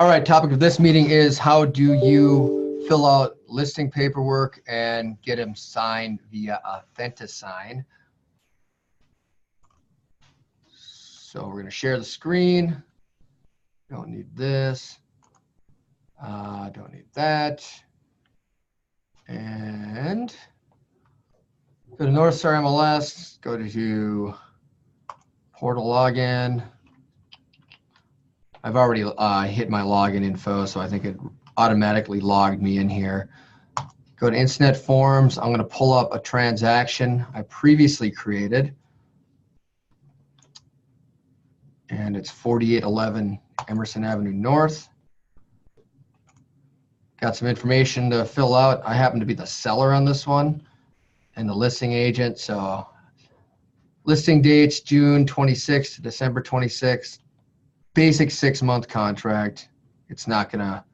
All right, topic of this meeting is how do you fill out listing paperwork and get them signed via AuthentiSign. So we're going to share the screen. Don't need this. Don't need that. And go to North Star MLS, go to portal login. I've already hit my login info, so I think it automatically logged me in here. Go to Instinet Forms. I'm going to pull up a transaction I previously created. And it's 4811 Emerson Avenue North. Got some information to fill out. I happen to be the seller on this one and the listing agent. So listing dates June 26th to December 26th. Basic 6-month contract. It's not going to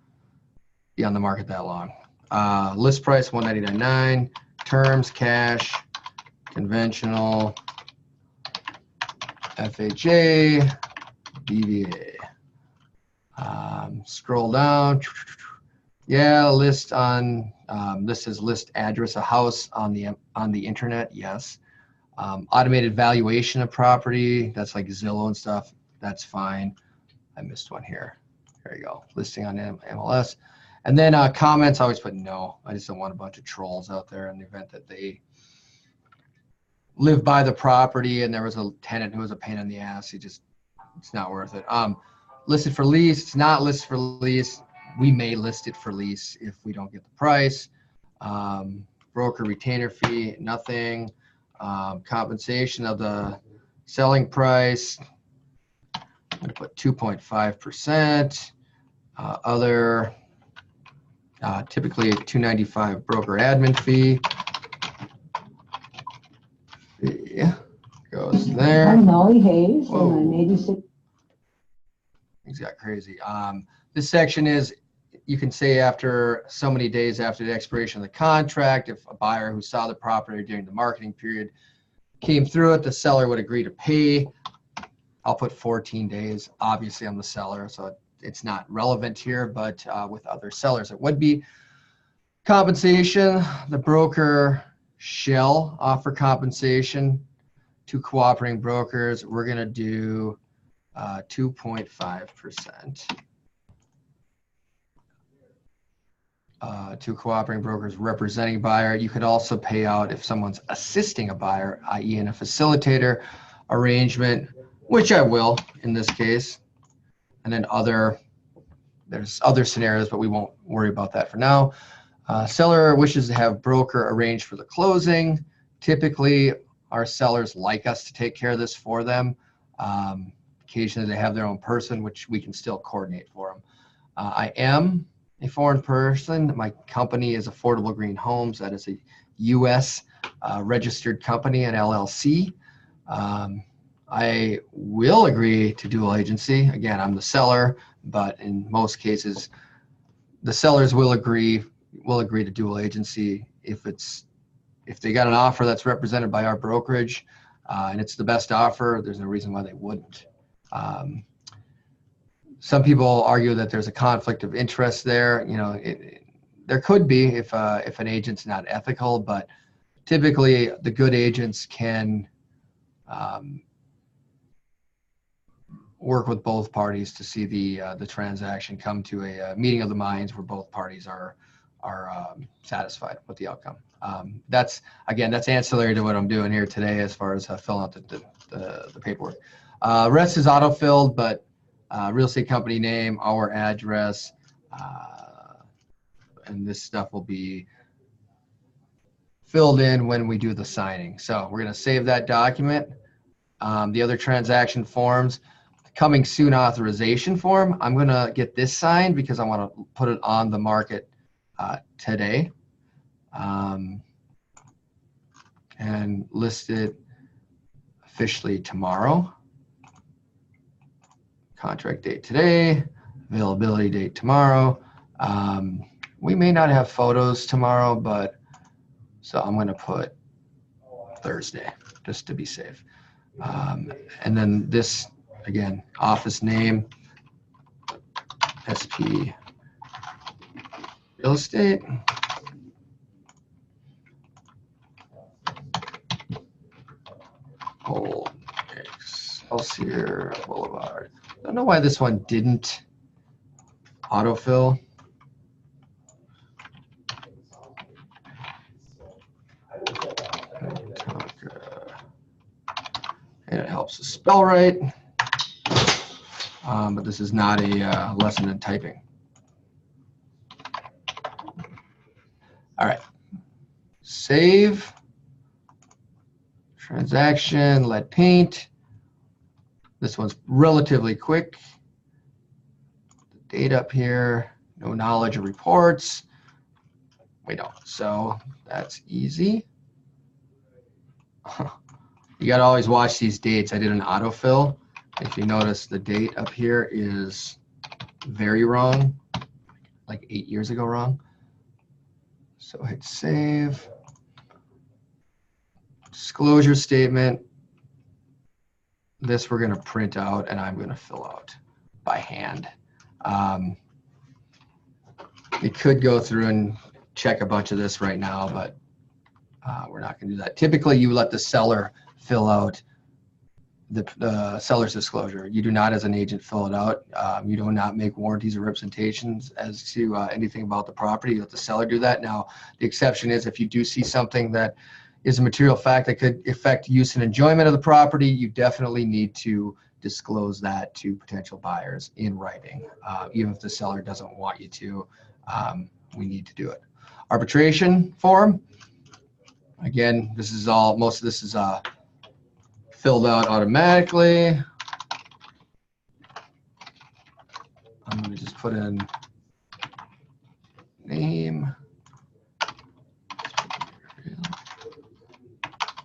be on the market that long. List price $199.9. Terms cash, conventional, FHA, DVA. Scroll down. Yeah, list on this is list address, a house on the internet. Yes. Automated valuation of property. That's like Zillow and stuff. That's fine. I missed one here. There you go. Listing on MLS. And then comments, I always put no. I just don't want a bunch of trolls out there in the event that they live by the property and there was a tenant who was a pain in the ass. It's not worth it. Listed for lease. It's not listed for lease. We may list it for lease if we don't get the price. Broker retainer fee, nothing. Compensation of the selling price. I'm going to put 2.5%. Other, typically $295 broker admin fee. Yeah, goes there. I'm Molly Hayes, Whoa. and I'm 86. Things got crazy. This section is, you can say after so many days after the expiration of the contract, if a buyer who saw the property during the marketing period came through it, the seller would agree to pay. I'll put 14 days. Obviously, I'm the seller, so it's not relevant here, but with other sellers, it would be. Compensation, the broker shall offer compensation to cooperating brokers. We're going to do 2.5%. To cooperating brokers representing buyer. You could also pay out if someone's assisting a buyer, i.e. in a facilitator arrangement, which I will in this case. And then there's other scenarios, but we won't worry about that for now. Seller wishes to have broker arranged for the closing. Typically, our sellers like us to take care of this for them. Occasionally, they have their own person, which we can still coordinate for them. I am a foreign person. My company is Affordable Green Homes. That is a U.S. Registered company, an LLC. I will agree to dual agency. Again, I'm the seller, but in most cases, the sellers will agree to dual agency if they got an offer that's represented by our brokerage and it's the best offer. There's no reason why they wouldn't. Some people argue that there's a conflict of interest there. You know, there could be if an agent's not ethical, but typically the good agents can work with both parties to see the transaction come to a meeting of the minds where both parties are satisfied with the outcome. That's ancillary to what I'm doing here today as far as filling out the paperwork. Rest is auto-filled, but real estate company name, our address, and this stuff will be filled in when we do the signing. So we're going to save that document. The other transaction forms, coming soon authorization form, I'm going to get this signed because I want to put it on the market today and list it officially tomorrow. Contract date today, availability date tomorrow. We may not have photos tomorrow, but so I'm going to put Thursday just to be safe. And then this, again, office name, SP Real Estate. Old Excelsior Boulevard. I don't know why this one didn't autofill. And it helps to spell right. But this is not a lesson in typing. All right. Save. Transaction, lead paint. This one's relatively quick. The date up here, no knowledge of reports. We don't, so that's easy. You got to always watch these dates. I did an autofill. If you notice, the date up here is very wrong, like 8 years ago wrong. So hit save. Disclosure statement. This we're going to print out, and I'm going to fill out by hand. You could go through and check a bunch of this right now, but we're not going to do that. Typically, you let the seller fill out the seller's disclosure. You do not, as an agent, fill it out. You do not make warranties or representations as to anything about the property. You let the seller do that. Now, the exception is if you do see something that is a material fact that could affect use and enjoyment of the property, you definitely need to disclose that to potential buyers in writing. Even if the seller doesn't want you to, we need to do it. Arbitration form. Again, this is all, most of this is filled out automatically. I'm going to just put in name,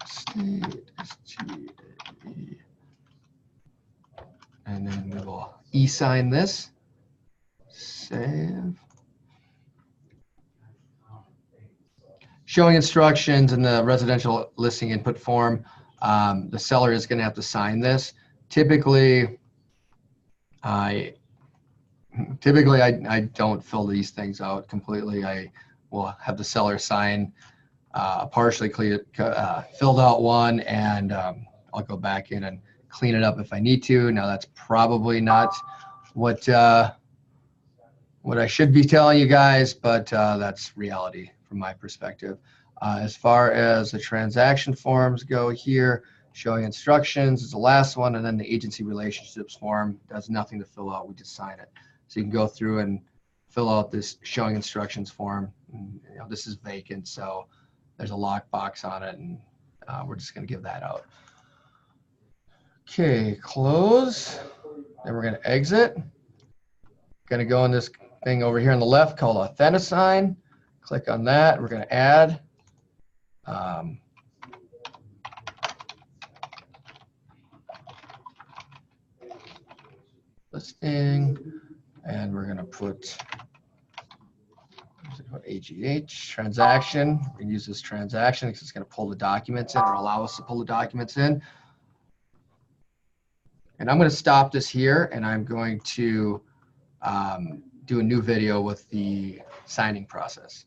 state, SGA, and then we will e-sign this. Save. Showing instructions in the residential listing input form. The seller is going to have to sign this. Typically, I don't fill these things out completely. I will have the seller sign partially filled out one, and I'll go back in and clean it up if I need to. Now that's probably not what I should be telling you guys, but that's reality from my perspective. As far as the transaction forms go here, showing instructions is the last one, and then the agency relationships form does nothing to fill out. We just sign it. So you can go through and fill out this showing instructions form. And, this is vacant, so there's a lockbox on it, and we're just going to give that out. Okay, close. Then we're going to exit. Going to go in this thing over here on the left called Authentisign. Click on that. We're going to add. Listing, and we're going to put AGH transaction. We can use this transaction because it's going to pull the documents in, or allow us to pull the documents in. And I'm going to stop this here, and I'm going to do a new video with the signing process.